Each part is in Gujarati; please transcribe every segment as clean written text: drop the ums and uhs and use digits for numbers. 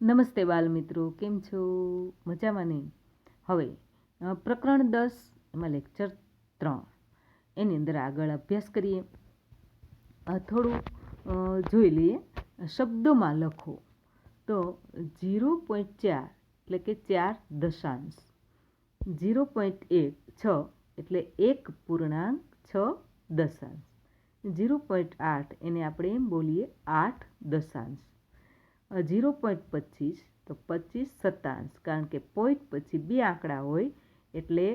નમસ્તે બાલ મિત્રો, કેમ છો? મજામાં ને? હવે પ્રકરણ 10 એમાં લેક્ચર 3 એની અંદર આગળ અભ્યાસ કરીએ. થોડું જોઈ લઈએ. શબ્દોમાં લખો તો 0.4 એટલે કે 4 દશાંશ, 0.6 એટલે 1 પૂર્ણાંક 6 દશાંશ, 0.8 એને આપણે એમ બોલીએ 8 દશાંશ, 0.25 તો 25 સત્તાંશ, કારણ કે પોઈન્ટ પછી બે આંકડા હોય એટલે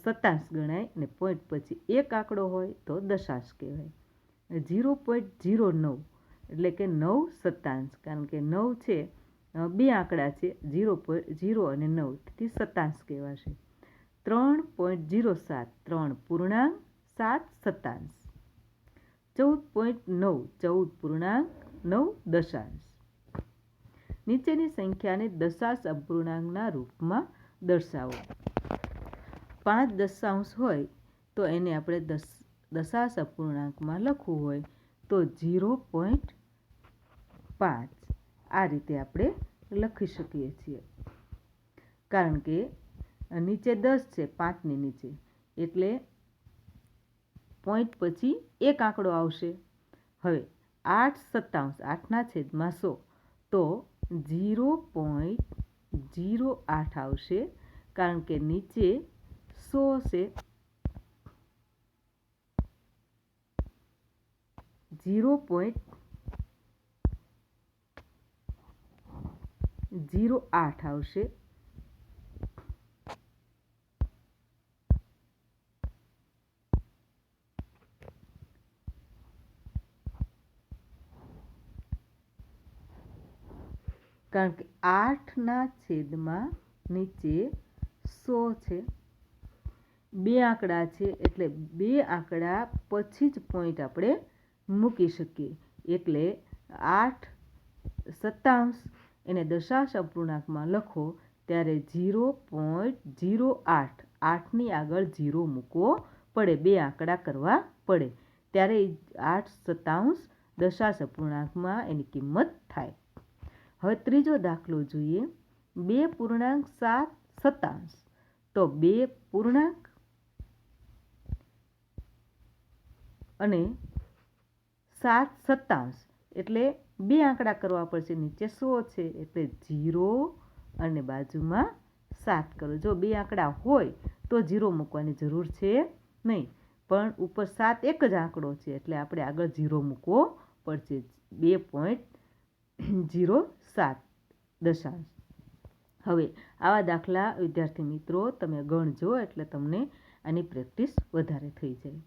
સત્તાંશ ગણાય, અને પોઈન્ટ પછી એક આંકડો હોય તો દશાંશ કહેવાય. 0.09 એટલે કે 9 સત્તાંશ, કારણ કે 9 છે બે આંકડા છે, 0 અને 9, તેથી સત્તાંશ કહેવાશે. 3.07 3 પૂર્ણાંક 7 સત્તાંશ, 14.9 14 પૂર્ણાંક 9 દશાંશ. નીચેની સંખ્યાને દશાંશ અપૂર્ણાંકના રૂપમાં દર્શાવો. 5 દશાંશ હોય તો એને આપણે દશાંશ અપૂર્ણાંકમાં લખવું હોય તો 0.5 આ રીતે આપણે લખી શકીએ છીએ. કારણ કે નીચે 10 છે, 5ની નીચે, એટલે પોઈન્ટ પછી એક આંકડો આવશે. હવે 8 સત્તાંશ, 8ના છેદમાં 100 તો 0.08 આવશે, કારણ કે નીચે 100 છે. 0.08 આવશે. કારણ કે 8ના છેદમાં નીચે 100 છે, બે આંકડા છે, એટલે બે આંકડા પછી જ પોઈન્ટ આપણે મૂકી શકીએ. એટલે 8 સત્તાંશ એને દશાંશ અપૂર્ણાંકમાં લખો ત્યારે 0.08, 8ની આગળ 0 મૂકવો પડે, બે આંકડા કરવા પડે, ત્યારે 8 સત્તાંશ દશાંશ અપૂર્ણાંકમાં એની કિંમત થાય. હવે ત્રીજો દાખલો જોઈએ. 2.7 સત્તાંશ તો 2 પૂર્ણાંક અને 7 સત્તાંશ, એટલે બે આંકડા કરવા પડશે, નીચે 100 છે એટલે 0 અને બાજુમાં 7 કરો. જો બે આંકડા હોય તો 0 મૂકવાની જરૂર છે નહીં, પણ ઉપર 7 એક જ આંકડો છે એટલે આપણે આગળ 0 મૂકવો પડશે. 2.07 દશાંશ. હવે આવા દાખલા વિદ્યાર્થી મિત્રો તમે ગણજો, એટલે તમને આની પ્રેક્ટિસ વધારે થઈ જાય.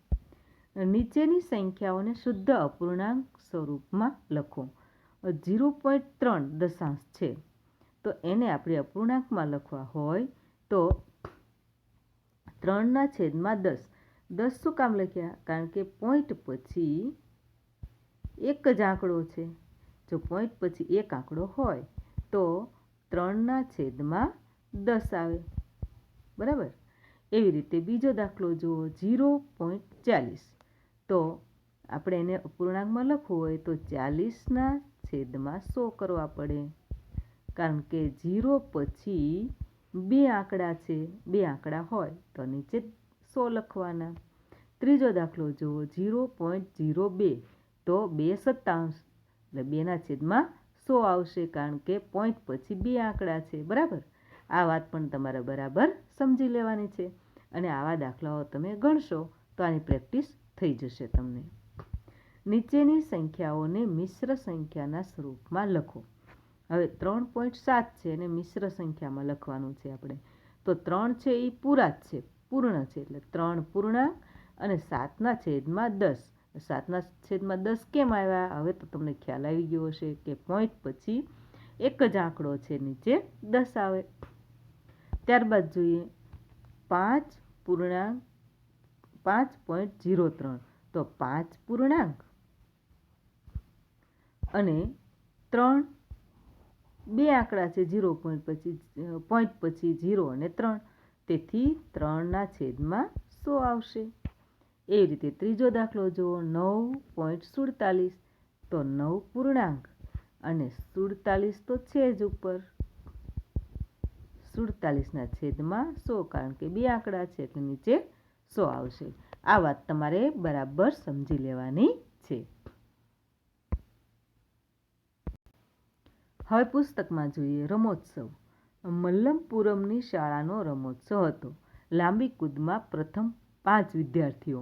નીચેની સંખ્યાઓને શુદ્ધ અપૂર્ણાંક સ્વરૂપમાં લખો. 0.3 દશાંશ છે તો એને આપણે અપૂર્ણાંકમાં લખવા હોય તો 3ના છેદમાં 10. 10 શું કામ લખ્યા? કારણ કે પોઈન્ટ પછી એક જ આંકડો છે. જો પોઈન્ટ પછી એક આંકડો હોય તો 3ના છેદમાં 10 આવે, બરાબર. એવી રીતે બીજો દાખલો જુઓ. 0.40 તો આપણે એને અપૂર્ણાંકમાં લખવું હોય તો 40ના છેદમાં 100 કરવા પડે, કારણ કે 0 પછી બે આંકડા છે, બે આંકડા હોય તો નીચે 100 લખવાના. ત્રીજો દાખલો જુઓ. 0.02 તો 2 સત્તાંશ, એટલે 2ના છેદમાં 100 આવશે, કારણ કે પોઈન્ટ પછી બે આંકડા છે, બરાબર. આ વાત પણ તમારે બરાબર સમજી લેવાની છે, અને આવા દાખલાઓ તમે ગણશો તો આની પ્રેક્ટિસ થઈ જશે તમને. નીચેની સંખ્યાઓને મિશ્ર સંખ્યાના સ્વરૂપમાં લખો. હવે 3.7 છે એને મિશ્ર સંખ્યામાં લખવાનું છે આપણે. તો 3 છે એ પૂર્ણ છે, એટલે 3 પૂર્ણાંક અને 7ના છેદમાં 10. 7ના છેદમાં 10 કેમ આવ્યા? હવે તો તમને ખ્યાલ આવી ગયો હશે કે પોઈન્ટ પછી એક જ આંકડો છે, નીચે 10 આવે. ત્યારબાદ જોઈએ 5 પૂર્ણાંક 5.03 તો 5 પૂર્ણાંક અને 3, બે આંકડા છે, 0 પોઈન્ટ પછી 0 અને 3, તેથી 3ના છેદમાં 100 આવશે. એવી રીતે ત્રીજો દાખલો જુઓ. 9.47 તો 9 પૂર્ણાંક અને 47 તો છે જ ઉપર, 47ના છેદમાં 100, કારણ કે બે આંકડા છે એટલે નીચે 100 આવશે. આ વાત તમારે બરાબર સમજી લેવાની છે. હવે પુસ્તકમાં જોઈએ રમોત્સવ. મલ્લમપુરમની શાળાનો રમોત્સવ હતો. લાંબી કૂદમાં પ્રથમ 5 વિદ્યાર્થીઓ.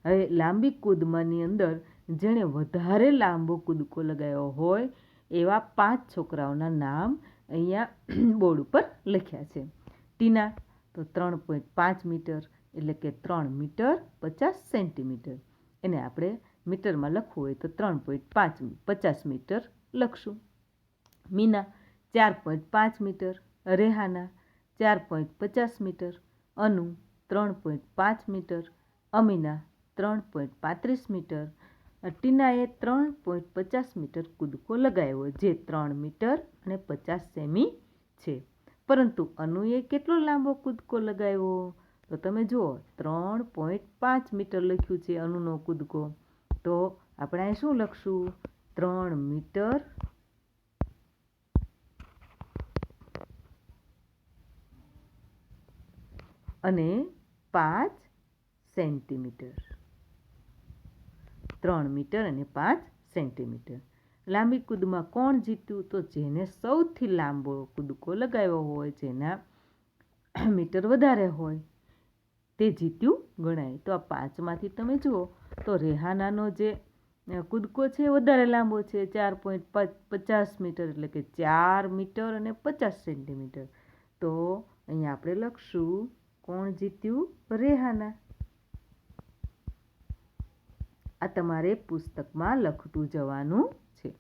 હવે લાંબી કૂદમાંની અંદર જેણે વધારે લાંબો કૂદકો લગાવ્યો હોય એવા 5 છોકરાઓના નામ અહીંયા બોર્ડ ઉપર લખ્યા છે. ટીના તો 3.5 મીટર, એટલે કે 3 મીટર 50 સેન્ટીમીટર. એને આપણે મીટરમાં લખવું હોય તો 3.50 મીટર લખશું. મીના 4.5 મીટર, રેહાના 4.50 મીટર, અનુ 3.5 મીટર, અમીના 3.35 મીટર. ટીનાએ 3.50 મીટર કૂદકો લગાવ્યો, જે 3 મીટર અને 50 સેમી છે. પરંતુ અનુએ કેટલો લાંબો કૂદકો લગાવ્યો? તો તમે જુઓ 3.5 મીટર લખ્યું છે અનુનો કૂદકો. તો આપણે અહીં શું લખશું? 3 મીટર અને 5 સેન્ટીમીટર. 3 મીટર અને 5 સેન્ટીમીટર. લાંબી કૂદમાં કોણ જીત્યું? તો જેને સૌથી લાંબો કૂદકો લગાવ્યો હોય, જેના મીટર વધારે હોય તે જીત્યું ગણાય. તો આ 5માંથી તમે જુઓ તો રેહાનાનો જે કૂદકો છે વધારે લાંબો છે, 4.50 મીટર, એટલે કે 4 મીટર અને 50 સેન્ટીમીટર. તો અહીંયા આપણે લખશું કોણ જીત્યું? રેહાના. આ તમારે પુસ્તકમાં લખતું જવાનું છે.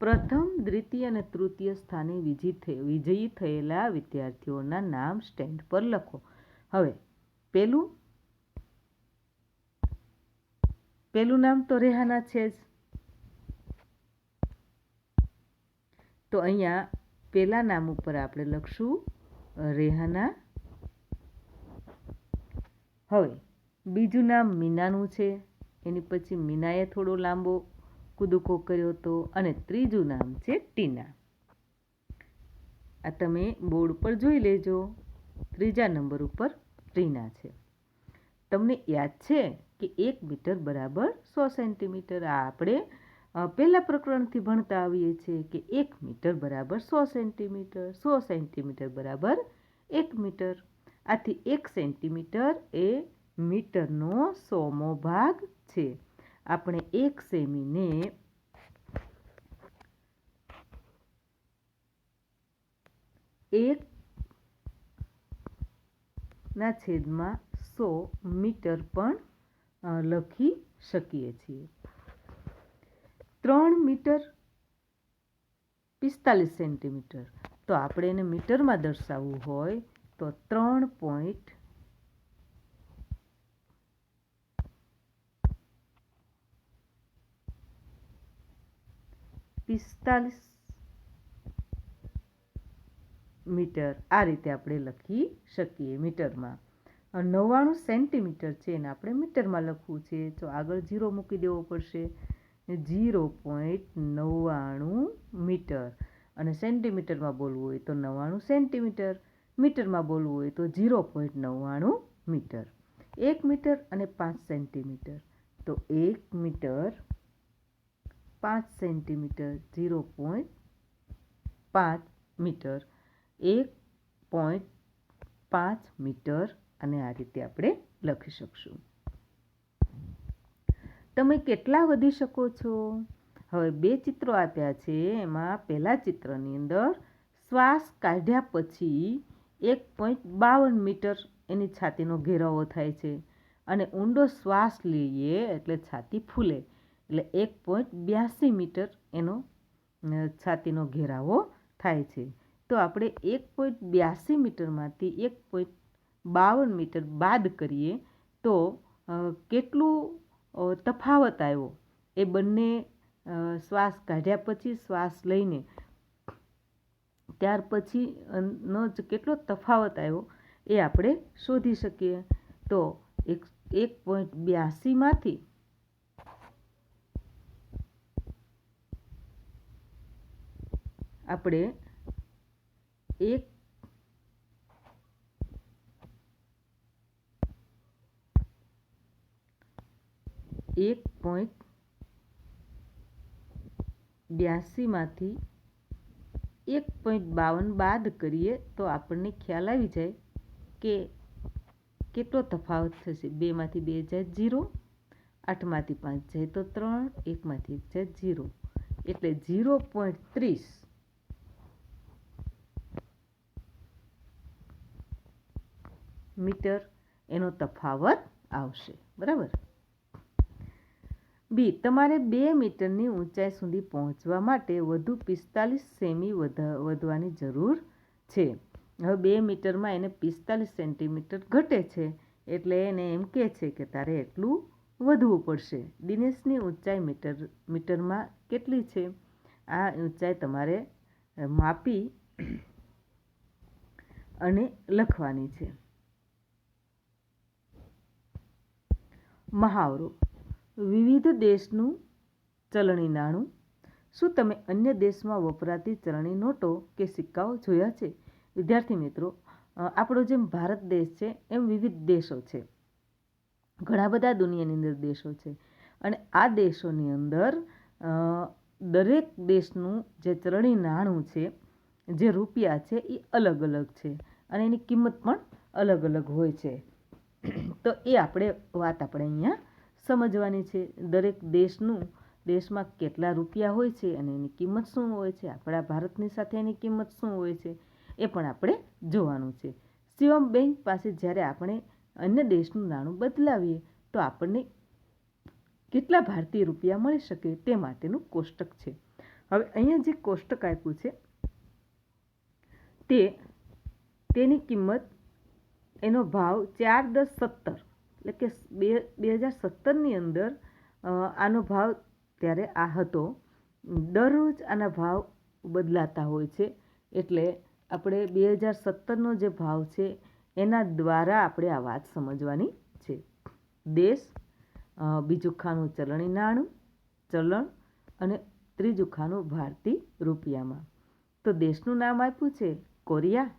પ્રથમ, દ્વિતીય અને તૃતીય સ્થાને વિજયી થયેલા વિદ્યાર્થીઓના નામ સ્ટેન્ડ પર લખો. હવે પેલું નામ તો રેહાના છે જ. તો અહીંયા પેલા નામ ઉપર આપણે લખશું રેહાના. હવે બીજું નામ મીનાનું છે, એની પછી મીનાએ થોડો લાંબો કૂદકો કર્યો હતો, અને ત્રીજું નામ છે ટીના. આ તમે બોર્ડ પર જોઈ લેજો. ત્રીજા નંબર ઉપર ટીના છે. તમને યાદ છે કે 1 મીટર બરાબર 100 સેન્ટીમીટર. આ આપણે પહેલા પ્રકરણથી ભણતા આવીએ છીએ કે 1 મીટર બરાબર 100 સેન્ટીમીટર, 100 સેન્ટીમીટર બરાબર 1 મીટર. આથી 1 સેન્ટીમીટર એ મીટરનો 100મો ભાગ છે. આપણે 1 સેમીને 1/100 મીટર પણ લખી શકીએ છીએ. 3 મીટર 45 સેન્ટીમીટર. તો આપણે એને મીટરમાં દર્શાવવું હોય તો 3.45 મીટર આ રીતે આપણે લખી શકીએ મીટરમાં. 99 સેન્ટીમીટર છે એને આપણે મીટરમાં લખવું છે, તો આગળ 0 મૂકી દેવો પડશે. 0.99 મીટર. અને સેન્ટીમીટરમાં બોલવું હોય તો 99 સેન્ટીમીટર, મીટરમાં બોલવું હોય તો 0.99 મીટર. 1 મીટર અને 5 સેન્ટીમીટર. તો 1 મીટર 5 સેન્ટીમીટર, 0.5 મીટર, 1.5 મીટર, અને આ રીતે આપણે લખી શકશું. તમે કેટલા વધી શકો છો? હવે 2 ચિત્રો આપ્યા છે. એમાં પહેલા ચિત્રની અંદર શ્વાસ કાઢ્યા પછી 1.52 મીટર એની છાતીનો ઘેરાવો થાય છે, અને ઊંડો શ્વાસ લઈએ એટલે છાતી ફૂલે, એટલે 1.82 મીટર એનો છાતીનો ઘેરાવો થાય છે. તો આપણે 1.82 મીટરમાંથી 1.52 મીટર બાદ કરીએ તો કેટલું તફાવત આવ્યો એ બંને શ્વાસ કાઢ્યા પછી શ્વાસ લઈને ત્યાર પછીનો જ કેટલો તફાવત આવ્યો એ આપણે શોધી શકીએ. તો 1.82માંથી આપણે 1.82 માંથી 1.52 બાદ કરીએ તો આપણને ખ્યાલ આવી જાય કે કેટલો તફાવત થશે. 2 માંથી 2 જાય 0, 8 માંથી 5 જાય તો 3, 1 માંથી 1 જાય 0, એટલે 0.30 મીટર એનો તફાવત આવશે. બરાબર. બી, તમારે 2 મીટરની ઊંચાઈ સુધી પહોંચવા માટે વધુ 45 સેમી વધવાની જરૂર છે. હવે 2 મીટરમાં એને 45 સેન્ટીમીટર ઘટે છે, એટલે એને એમ કહે છે કે તારે એટલું વધવું પડશે. દિનેશની ઊંચાઈ મીટરમાં કેટલી છે? આ ઊંચાઈ તમારે માપી અને લખવાની છે. મહાવરો: વિવિધ દેશનું ચલણી નાણું. શું તમે અન્ય દેશમાં વપરાતી ચલણી નોટો કે સિક્કાઓ જોયા છે? વિદ્યાર્થી મિત્રો, આપણો જેમ ભારત દેશ છે એમ વિવિધ દેશો છે. ઘણા બધા દુનિયાની અંદર દેશો છે, અને આ દેશોની અંદર દરેક દેશનું જે ચલણી નાણું છે, જે રૂપિયા છે, એ અલગ અલગ છે અને એની કિંમત પણ અલગ અલગ હોય છે. તો એ વાત આપણે અહીંયા સમજવાની છે. દરેક દેશમાં કેટલા રૂપિયા હોય છે અને એની કિંમત શું હોય છે, આપણા ભારતની સાથે એની કિંમત શું હોય છે, એ પણ આપણે જોવાનું છે. શિવમ બેંક પાસે જ્યારે આપણે અન્ય દેશનું નાણું બદલાવીએ તો આપણને કેટલા ભારતીય રૂપિયા મળી શકે તે માટેનું કોષ્ટક છે. હવે અહીંયા જે કોષ્ટક આપ્યું છે તેની કિંમત, એનો ભાવ 4.10.17, એટલે કે 2017ની અંદર આનો ભાવ ત્યારે આ હતો. દરરોજ આના ભાવ બદલાતા હોય છે, એટલે આપણે 2017નો જે ભાવ છે એના દ્વારા આપણે આ વાત સમજવાની છે. દેશ, બીજું ખાનું ચલણી નાણું, ચલણ, અને ત્રીજું ખાનું ભારતીય રૂપિયામાં. તો દેશનું નામ આપ્યું છે કોરિયા,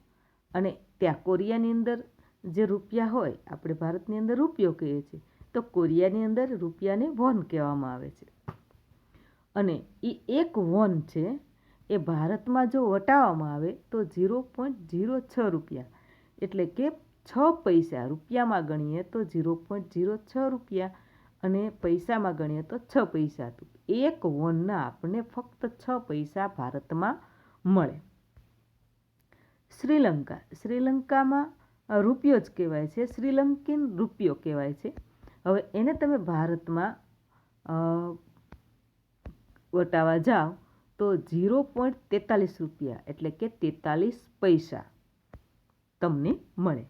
અને ત્યાં કોરિયાની અંદર જે રૂપિયા હોય, આપણે ભારતની અંદર રૂપિયો કહીએ છીએ, તો કોરિયાની અંદર રૂપિયાને વોન કહેવામાં આવે છે. અને એ એક વોન છે એ ભારતમાં જો વટાવવામાં આવે તો 0.06 રૂપિયા, એટલે કે 6 પૈસા. રૂપિયામાં ગણીએ તો 0.06 રૂપિયા અને પૈસામાં ગણીએ તો 6 પૈસા. એક વોનના આપણને ફક્ત 6 પૈસા ભારતમાં મળે. શ્રીલંકામાં રૂપિયો જ કહેવાય છે, શ્રીલંકન રૂપિયો કહેવાય છે. હવે એને તમે ભારતમાં વટાવવા જાઓ તો 0.43 રૂપિયા, એટલે કે 43 પૈસા તમને મળે.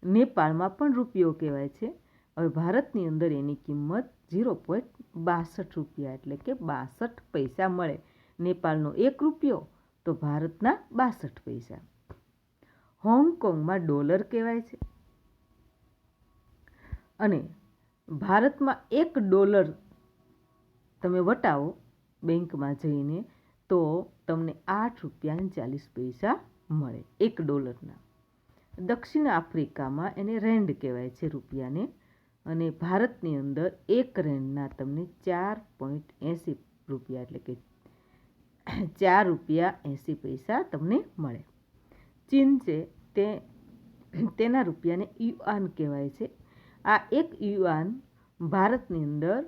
નેપાળમાં પણ રૂપિયો કહેવાય છે. હવે ભારતની અંદર એની કિંમત 0.62 રૂપિયા, એટલે કે 62 પૈસા મળે. નેપાળનો 1 રૂપિયો તો ભારતના 62 પૈસા. હોંગકોંગમાં ડોલર કહેવાય છે, અને ભારતમાં $1 તમે વટાવો બેંકમાં જઈને તો તમને $8.40 મળે $1. દક્ષિણ આફ્રિકામાં એને રેન્ડ કહેવાય છે રૂપિયાને, અને ભારતની અંદર 1 રેન્ડના તમને 4.80 રૂપિયા, એટલે કે $4.80 તમને મળે. ચીન છે તેના રૂપિયાને યુઆન કહેવાય છે. આ 1 યુઆન ભારતની અંદર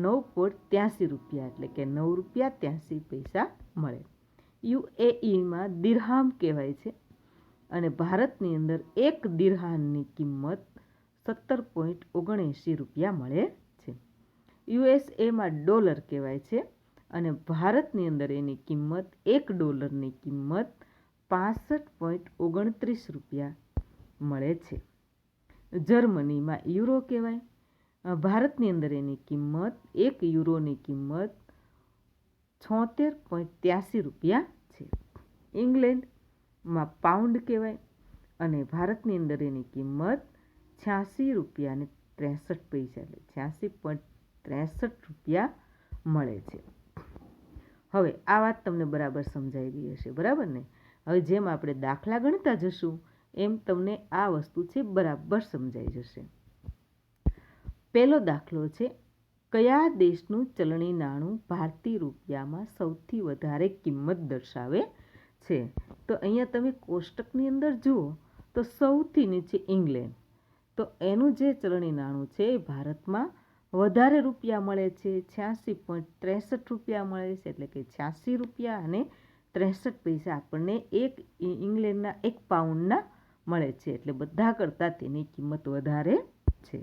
9.83 રૂપિયા, એટલે કે $9.83 મળે. યુએઈમાં દિરહામ કહેવાય છે, અને ભારતની અંદર 1 દિરહામની કિંમત 17.79 રૂપિયા મળે છે. યુએસએમાં ડોલર કહેવાય છે, અને ભારતની અંદર એની કિંમત $1ની કિંમત 65.29 રૂપિયા મળે છે. જર્મનીમાં યુરો કહેવાય. ભારતની અંદર એની કિંમત 1 યુરોની કિંમત 76.83 રૂપિયા છે. ઇંગ્લેન્ડમાં પાઉન્ડ કહેવાય, અને ભારતની અંદર એની કિંમત 86.63 રૂપિયા, એટલે 86.63 રૂપિયા મળે છે. હવે આ વાત તમને બરાબર સમજાઈ ગઈ હશે, બરાબર ને? હવે જેમ આપણે દાખલા ગણતા જશું એમ તમને આ વસ્તુ છે બરાબર સમજાઈ જશે. પહેલો દાખલો છે, કયા દેશનું ચલણી નાણું ભારતીય રૂપિયામાં સૌથી વધારે કિંમત દર્શાવે છે? તો અહીંયા તમે કોષ્ટકની અંદર જુઓ તો સૌથી નીચે ઇંગ્લેન્ડ, તો એનું જે ચલણી નાણું છે એ ભારતમાં વધારે રૂપિયા મળે છે, 86.63 રૂપિયા મળે છે, એટલે કે 86 રૂપિયા અને 63 પૈસા આપણને એક ઇંગ્લેન્ડના 1 પાઉન્ડના મળે છે, એટલે બધા કરતાં તેની કિંમત વધારે છે.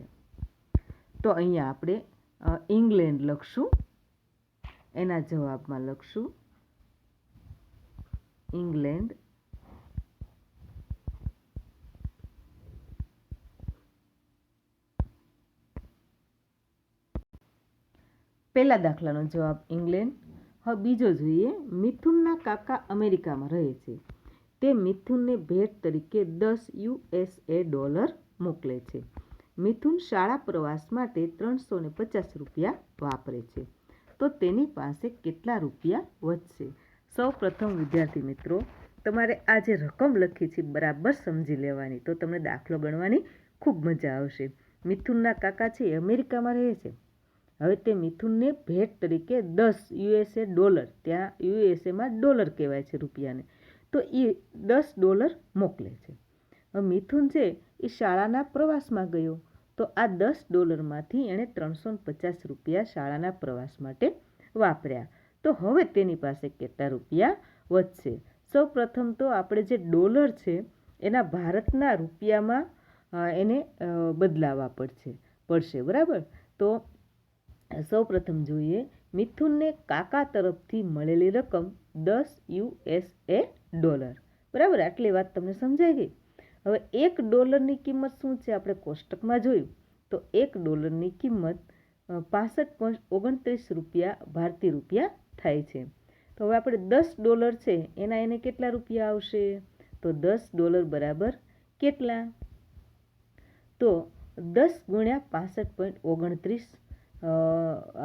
તો અહીંયા આપણે ઇંગ્લેન્ડ લખશું, એના જવાબમાં લખશું ઇંગ્લેન્ડ. પહેલા દાખલાનો જવાબ ઇંગ્લેન્ડ. હવે બીજો જોઈએ, મિથુનના કાકા અમેરિકામાં રહે છે, તે મિથુનને ભેટ તરીકે $10 મોકલે છે. મિથુન શાળા પ્રવાસ માટે 350 રૂપિયા વાપરે છે, તો તેની પાસે કેટલા રૂપિયા વધશે? સૌ પ્રથમ વિદ્યાર્થી મિત્રો, તમારે આ જે રકમ લખી છે બરાબર સમજી લેવાની, તો તમને દાખલો ગણવાની ખૂબ મજા આવશે. મિથુનના કાકા છે એ અમેરિકામાં રહે છે. હવે તે મિથુનને ભેટ તરીકે $10, ત્યાં યુએસએમાં ડોલર કહેવાય છે રૂપિયાને, તો એ $10 મોકલે છે. હવે મિથુન છે એ શાળાના પ્રવાસમાં ગયો, તો આ $10માંથી એણે 350 રૂપિયા શાળાના પ્રવાસ માટે વાપર્યા, તો હવે તેની પાસે કેટલા રૂપિયા વધશે? સૌ પ્રથમ તો આપણે જે ડોલર છે એના ભારતના રૂપિયામાં એને બદલાવવા પડશે, બરાબર? તો સૌ પ્રથમ જોઈએ, મિથુનને કાકા તરફથી મળેલી રકમ $10, બરાબર? આટલી વાત તમને સમજાઈ ગઈ. હવે $1ની કિંમત શું છે? આપણે કોષ્ટકમાં જોયું તો $1ની કિંમત 65.29 રૂપિયા ભારતીય રૂપિયા થાય છે. તો હવે આપણે $10 છે એને કેટલા રૂપિયા આવશે? તો $10 બરાબર કેટલા? તો 10 ગુણ્યા 65.29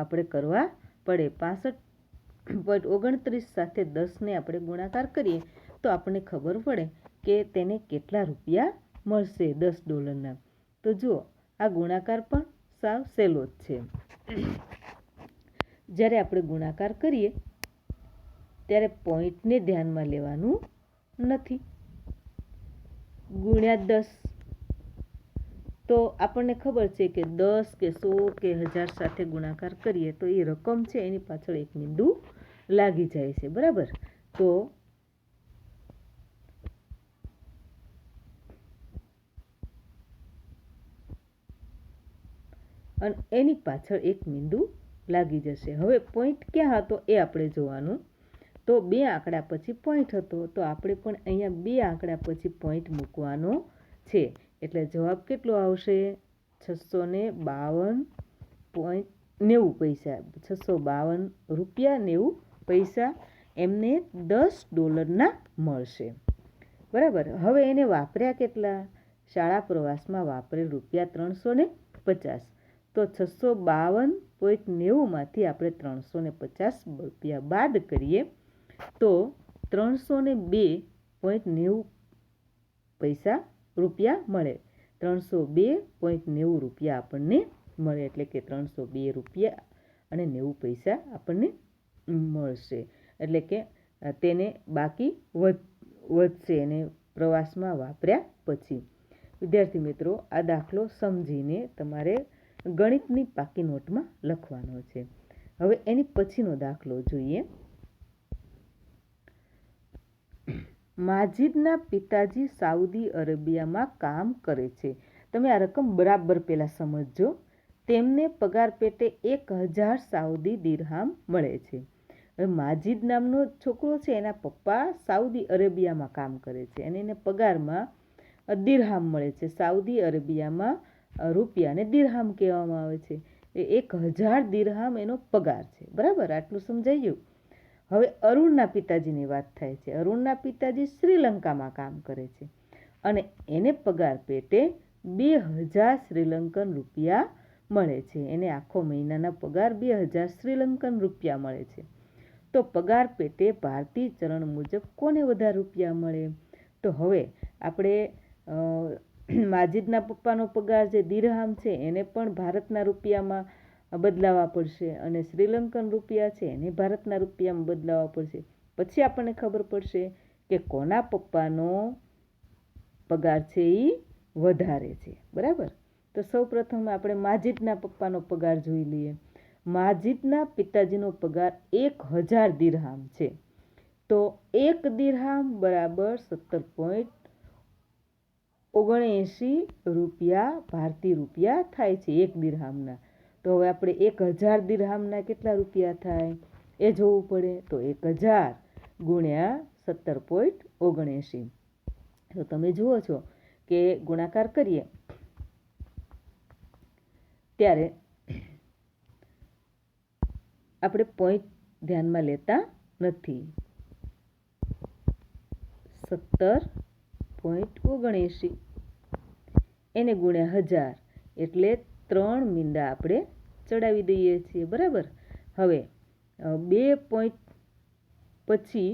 આપણે કરવા પડે. 65.29 સાથે 10ને આપણે ગુણાકાર કરીએ તો આપણને ખબર પડે કે તેને કેટલા રૂપિયા મળશે $10ના. તો જુઓ, આ ગુણાકાર પણ સાવ સહેલો જ છે. જ્યારે આપણે ગુણાકાર કરીએ ત્યારે પોઈન્ટને ધ્યાનમાં લેવાનું નથી. ગુણ્યા 10, તો આપણને ખબર છે કે 10 કે 100 કે 1000 સાથે ગુણાકાર કરીએ તો એ રકમ છે એની પાછળ એક બિંદુ લાગી જાય છે, બરાબર? તો અને એની પાછળ એક બિંદુ લાગી જશે. હવે પોઈન્ટ ક્યાં હતો એ આપણે જોવાનું. તો 2 આંકડા પછી પોઈન્ટ હતો, તો આપણે પણ અહીંયા 2 આંકડા પછી પોઈન્ટ મૂકવાનો છે, એટલે જવાબ કેટલો આવશે? 652.90 પૈસા. 652 રૂપિયા 90 પૈસા એમને $10ના મળશે, બરાબર? હવે એને વાપર્યા કેટલા? શાળા પ્રવાસમાં વાપરેલ રૂપિયા 350. તો 652.90માંથી આપણે 350 રૂપિયા બાદ કરીએ તો 302.90 પૈસા રૂપિયા મળે. 302.90 રૂપિયા આપણને મળે, એટલે કે 302 રૂપિયા અને 90 પૈસા આપણને મળશે, એટલે કે તેને બાકી વધશે એને પ્રવાસમાં વાપર્યા પછી. વિદ્યાર્થી મિત્રો, આ દાખલો સમજીને તમારે ગણિતની પાકી નોટમાં લખવાનો છે. હવે એની પછીનો દાખલો જોઈએ. માજીદના પિતાજી સાઉદી અરેબિયામાં કામ કરે છે. તમે આ રકમ બરાબર પહેલાં સમજજો. તેમને પગાર પેટે 1000 સાઉદી દિરહામ મળે છે. હવે માજીદ નામનો છોકરો છે એના પપ્પા સાઉદી અરેબિયામાં કામ કરે છે અને એને પગારમાં દિરહામ મળે છે. સાઉદી અરેબિયામાં રૂપિયાને દિરહામ કહેવામાં આવે છે. એ 1000 દિરહામ એનો પગાર છે, બરાબર? આટલું સમજાઈ ગયું. હવે અરુણના પિતાજીની વાત થાય છે. અરુણના પિતાજી શ્રીલંકામાં કામ કરે છે અને એને પગાર પેટે 2000 શ્રીલંકન રૂપિયા મળે છે. એને આખો મહિનાના પગાર 2000 શ્રીલંકન રૂપિયા મળે છે. તો તો પગાર પેટે ભારતીય ચલણ મુજબ કોને વધારે રૂપિયા મળે? તો હવે આપણે માજીદના પપ્પાનો પગાર જે દિરહામ છે એને પણ ભારતના રૂપિયામાં બદલાવવા પડશે અને શ્રીલંકન રૂપિયા છે એને ભારતના રૂપિયામાં બદલાવવા પડશે. પછી આપણને ખબર પડશે કે કોના પપ્પાનો પગાર છે એ વધારે છે. બરાબર. તો સૌ પ્રથમ આપણે માજીદના પપ્પાનો પગાર જોઈ લઈએ. માજીદના પિતાજીનો પગાર 1000 દિરહામ છે. તો 1 દિરહામ બરાબર 17.79 રૂપિયા ભારતીય રૂપિયા થાય છે 1 દિરહામના. તો હવે આપણે 1000 દિરહામના કેટલા રૂપિયા થાય એ જોવું પડે. તો 1000 ગુણ્યા 17.79. તો તમે જુઓ છો કે ગુણાકાર કરીએ ત્યારે આપણે પોઈન્ટ ધ્યાનમાં લેતા નથી. 17.79 એને ગુણ્યા 1000 એટલે 3 મીંડા આપણે ચડાવી દઈએ છીએ. બરાબર. હવે 2 પોઈન્ટ પછી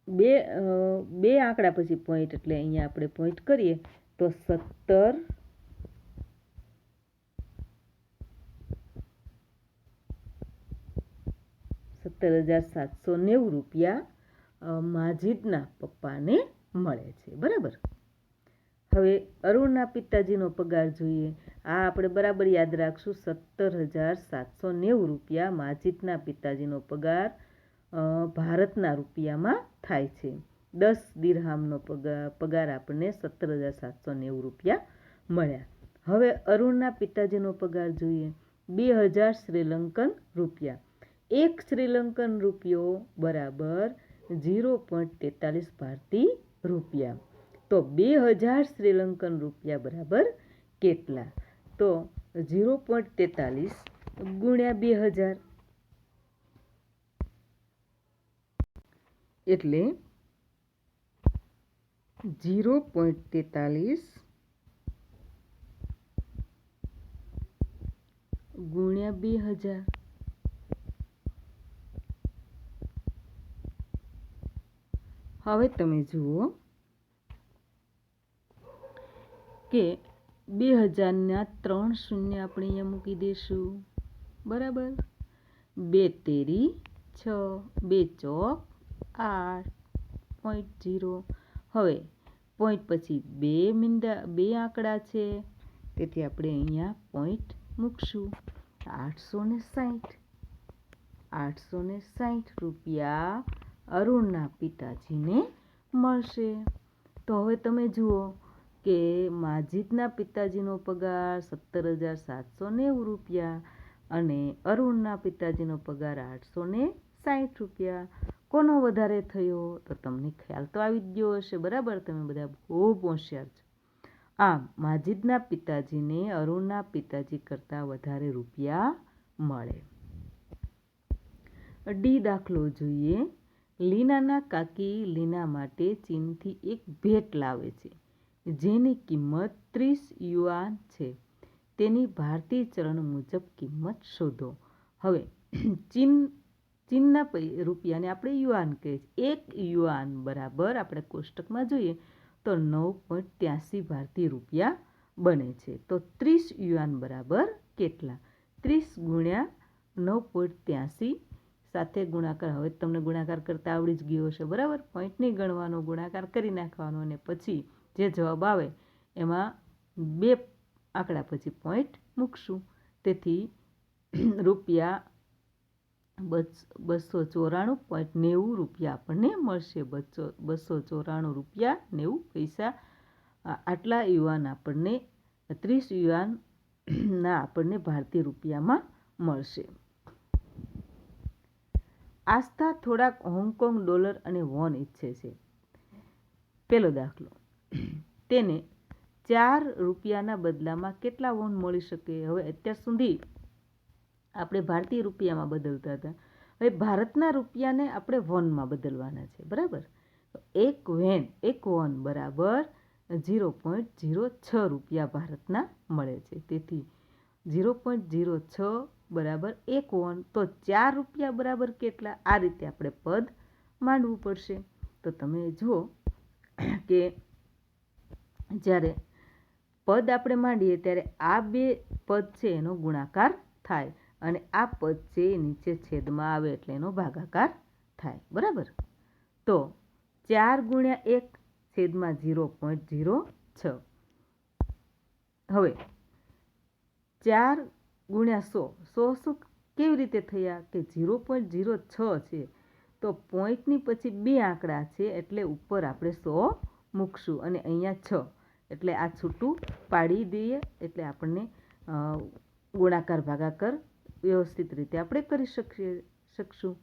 બે આંકડા પછી પોઈન્ટ એટલે અહીંયા આપણે પોઈન્ટ કરીએ તો 17,790 રૂપિયા માજીદના પપ્પાને મળે છે. બરાબર. હવે અરુણના પિતાજીનો પગાર જોઈએ. આ આપણે બરાબર યાદ રાખશું. 17,790 રૂપિયા માજીદના પિતાજીનો પગાર ભારતના રૂપિયામાં થાય છે. 10 દિરહામનો પગાર આપણને 17,790 રૂપિયા મળ્યા. હવે અરુણના પિતાજીનો પગાર જોઈએ. 2000 શ્રીલંકન રૂપિયા. 1 શ્રીલંકન રૂપિયો બરાબર 0.43 ભારતીય રૂપિયા. તો 2000 શ્રીલંકન રૂપિયા બરાબર કેટલા? તો 0.43 ગુણ્યા 2000 એટલે 0.43 ગુણ્યા 2000. હવે તમે જુઓ કે 2000ના 3 શૂન્ય આપણે અહીંયા મૂકી દઈશું. બરાબર. 2 તેરી 6, 2 ચોક 8.0. હવે પોઈન્ટ પછી બે આંકડા છે તેથી આપણે અહીંયા પોઈન્ટ મૂકશું. 860 રૂપિયા અરુણના પિતાજીને મળશે. તો હવે તમે જુઓ કે માજીદના પિતાજીનો પગાર 17,790 રૂપિયા અને અરુણના પિતાજીનો પગાર 860 રૂપિયા. કોનો વધારે થયો? તો તમને ખ્યાલ તો આવી જ ગયો હશે. બરાબર. તમે બધા ખૂબ હોશિયાર છો. આમ માજીદના પિતાજીને અરુણના પિતાજી કરતાં વધારે રૂપિયા મળે. ડી દાખલો જોઈએ. લીનાના કાકી લીના માટે ચીનથી એક ભેટ લાવે છે જેની કિંમત 30 યુઆન છે. તેની ભારતીય ચલણ મુજબ કિંમત શોધો. હવે ચીનના રૂપિયાને આપણે યુઆન કહીએ છીએ. 1 યુઆન બરાબર આપણે કોષ્ટકમાં જોઈએ તો 9.83 ભારતીય રૂપિયા બને છે. તો 30 યુઆન બરાબર કેટલા? 30 ગુણ્યા 9.83 સાથે ગુણાકાર. હવે તમને ગુણાકાર કરતા આવડી જ ગયો હશે. બરાબર. પોઈન્ટ નહીં ગણવાનો, ગુણાકાર કરી નાખવાનો અને પછી જે જવાબ આવે એમાં 2 આંકડા પછી પોઈન્ટ મૂકશું. તેથી રૂપિયા 294.90 રૂપિયા આપણને મળશે. 294 રૂપિયા 90 પૈસા. આટલા યુઆન આપણને 30 યુઆનના આપણને ભારતીય રૂપિયામાં મળશે. આસ્થા થોડાક હોંગકોંગ ડોલર અને વોન ઈચ્છે છે. પહેલો દાખલો. તેને 4 રૂપિયાના બદલામાં કેટલા વોન મળી શકે? હવે અત્યાર સુધી આપણે ભારતીય રૂપિયામાં બદલતા હતા. હવે ભારતના રૂપિયાને આપણે વોનમાં બદલવાના છે. બરાબર. એક વોન બરાબર 0.06 રૂપિયા ભારતના મળે છે. તેથી 0.06 બરાબર 1 વન, તો 4 રૂપિયા બરાબર કેટલા? આ રીતે આપણે પદ માંડવું પડશે. તો તમે જુઓ કે જ્યારે પદ આપણે માંડીએ ત્યારે આ બે પદ છે એનો ગુણાકાર થાય અને આ પદ છે એ નીચે છેદમાં આવે એટલે એનો ભાગાકાર થાય. બરાબર. તો 4 ગુણ્યા 1 છેદમાં 0.06. હવે 4 ગુણ્યા 100 શું કેવી રીતે થયા કે 0.06 છે, તો પોઈન્ટની પછી 2 આંકડા છે એટલે ઉપર આપણે 100 મૂકશું અને અહીંયા 6 એટલે આ છૂટું પાડી દઈએ એટલે આપણને ગુણાકાર ભાગાકાર વ્યવસ્થિત રીતે આપણે કરી શકશું.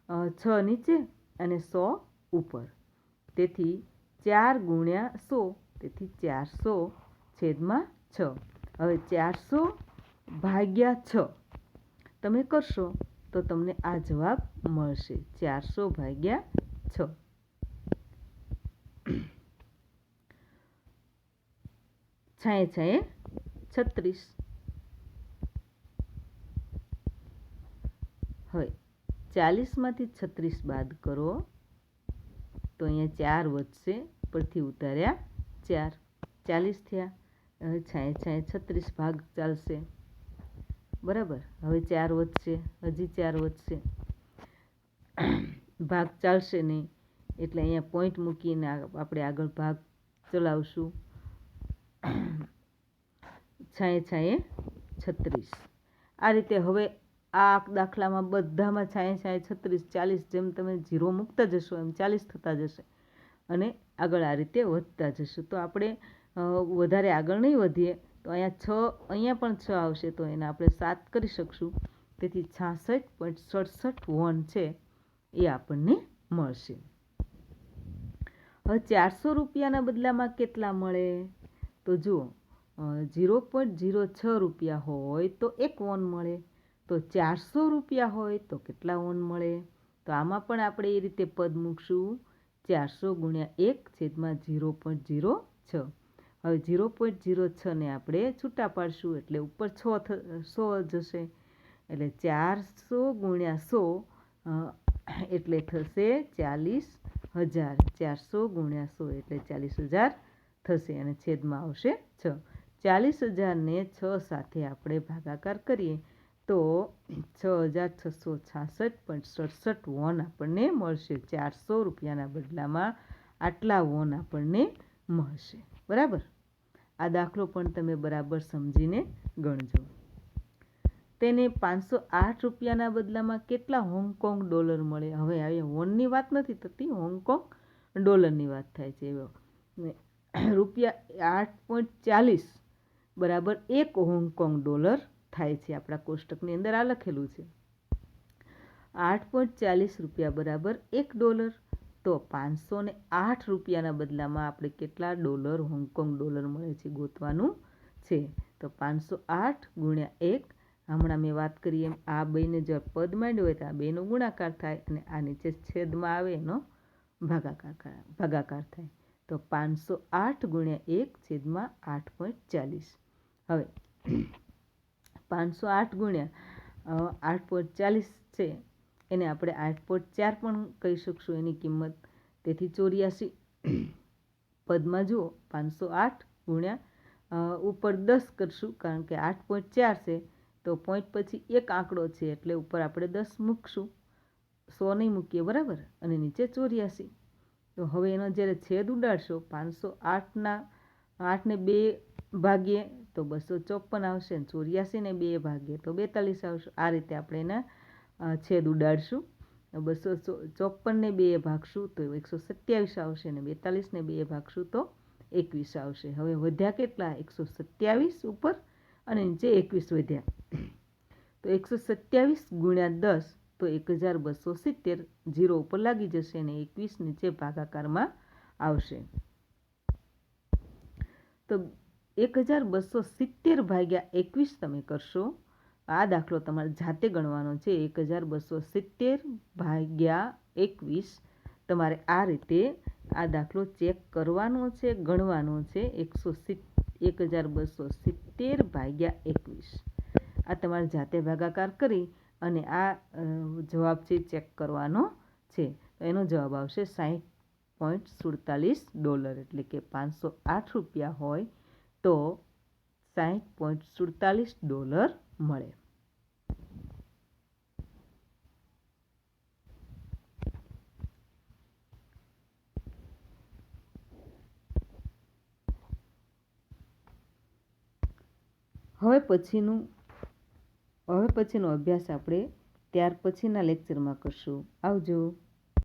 6 નીચે અને 100 ઉપર, તેથી 4 ગુણ્યા 100, તેથી 400 છેદમાં 6. હવે 400 ભાગ્યા 6 તમે કરશો તો તમને આ જવાબ મળશે, 400 ભાગ્યા 6. છાંયે છાંયે 36. હવે 40માંથી 36 બાદ કરો તો અહીંયા 4 વધશે, પરથી ઉતાર્યા 4, 40 થયા. હવે છાંયે છાંયે 36 ભાગ ચાલશે. બરાબર. હવે 4 વધશે, હજી 4 વધશે, ભાગ ચાલશે નહીં એટલે અહીંયા પોઈન્ટ મૂકીને આપણે આગળ ભાગ ચલાવશું. છાંયે છાંયે 36. આ રીતે હવે આ દાખલામાં બધામાં છાંયે છાંયે 36, 40 જેમ તમે 0 મૂકતા જશો એમ 40 થતા જશે અને આગળ આ રીતે વધતા જશે. તો આપણે વધારે આગળ નહીં વધીએ તો અહીંયા પણ 6 આવશે તો એને આપણે 7 કરી શકશું. તેથી 66.67 વન છે એ આપણને મળશે. હવે 400 રૂપિયાના બદલામાં કેટલા મળે? તો જુઓ 0.06 રૂપિયા હોય તો 1 વન મળે, તો 400 રૂપિયા હોય તો કેટલા વન મળે? તો આમાં પણ આપણે એ રીતે પદ મૂકશું, 400 ગુણ્યા 1 છેદમાં 0.06. હવે 0.06 ને આપણે છૂટા પાડશું એટલે ઉપર 100 જશે એટલે 400 ગુણ્યા 100 એટલે થશે 40,000. 400 ગુણ્યા 100 એટલે 40,000 થશે અને છેદમાં આવશે 6. 40,000ને 6 સાથે આપણે ભાગાકાર કરીએ તો 6,666.67 વન આપણને મળશે. 400 રૂપિયાના બદલામાં આટલા વન આપણને મળશે. બરાબર. આ દાખલો પણ તમે બરાબર સમજીને ગણજો. તેને 508 રૂપિયાના બદલામાં કેટલા હોંગકોંગ ડોલર મળે? હવે અહીંયા વનની વાત નથી થતી, હોંગકોંગ ડોલરની વાત થાય છે. રૂપિયા 8.40 બરાબર 1 હોંગકોંગ ડોલર થાય છે. આપણા કોષ્ટકની અંદર આ લખેલું છે. 8.40 રૂપિયા બરાબર 1 ડોલર. તો 508 રૂપિયાના બદલામાં આપણે કેટલા ડોલર હોંગકોંગ ડોલર મળે છે ગોતવાનું છે. તો 508 ગુણ્યા 1, હમણાં મેં વાત કરી એમ આ બેને જો પદ માંડ્યું હોય તો આ બેનો ગુણાકાર થાય અને આ નીચે છેદમાં આવે એનો ભાગાકાર થાય. તો 508 ગુણ્યા 1 છેદમાં 8.40. હવે 508 ગુણ્યા 8.40 છે એને આપણે 8.4 પણ કહી શકશું એની કિંમત. તેથી 84. પદમાં જુઓ 508 ગુણ્યા ઉપર 10 કરશું કારણ કે 8.4 છે તો પોઈન્ટ પછી એક આંકડો છે એટલે ઉપર આપણે 10 મૂકશું, 100 નહીં મૂકીએ. બરાબર. અને નીચે 84. તો હવે એનો જ્યારે છેદ ઉડાડશો 508ના 8ને 2 ભાગીએ તો 254 આવશે, 84ને 2 ભાગીએ તો 42 આવશે. આ રીતે આપણે એના છેદ ઉડાડશું. 254ને 2 ભાગશું તો 127 આવશે અને 42ને 2 ભાગશું તો 21 આવશે. હવે વધ્યા કેટલા? 127 ઉપર અને નીચે 21 વધ્યા. તો 127 ગુણ્યા 10 તો 1270 0 ઉપર લાગી જશે અને 21 નીચે ભાગાકારમાં આવશે. તો 1270 ભાગ્યા 21 તમે કરશો. આ દાખલો તમારે જાતે ગણવાનો છે. 1270 ભાગ્યા 21 તમારે આ રીતે આ દાખલો ચેક કરવાનો છે, ગણવાનો છે. 1270 ભાગ્યા 21 આ તમારે જાતે ભાગાકાર કરી અને આ જવાબ છે ચેક કરવાનો છે. તો એનો જવાબ આવશે $60.47, એટલે કે 508 રૂપિયા હોય તો $60.47 મળે. હવે પછીનો અભ્યાસ આપણે ત્યાર પછીના લેક્ચરમાં કરશું. આવજો.